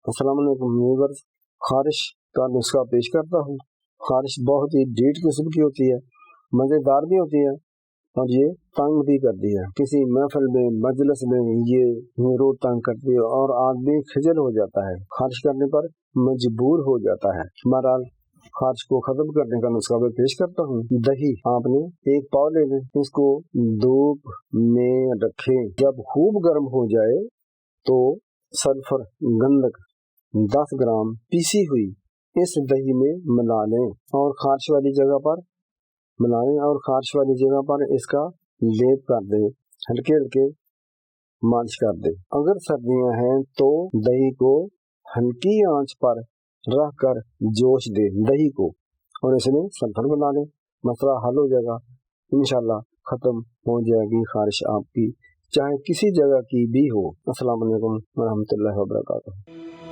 अस्सलाम वालेकुम व्यूअर्स, खारिश का नुस्खा पेश करता हूँ। खारिश बहुत ही ढीठ किस्म की होती है, मज़ेदार भी होती है और ये तंग भी करती है। किसी महफिल में, मजलिस में ये रोज तंग करती है और आदमी खिजल हो जाता है, खारिश करने पर मजबूर हो जाता है। बहरहाल खारिश को खत्म करने का नुस्खा मैं पेश करता हूँ। दही आपने एक पाव ले लें, इसको धूप में रखें। जब खूब गर्म हो जाए तो सल्फर गंधक 10 ग्राम पीसी हुई इस दही में मिला लें और खारिश वाली जगह पर मिलाएं और खारिश वाली जगह पर इसका लेप कर दें, हल्के हल्के मालिश कर दें। अगर सर्दियां हैं तो दही को हल्की आंच पर रख कर जोश दें दही को और इसमें सल्फर मिला लें। मसला हल हो जाएगा, इंशाल्लाह खत्म हो जाएगी खारिश आपकी, चाहे किसी जगह की भी हो। अस्सलाम वालेकुम व रहमतुल्लाहि व बरकातुहू।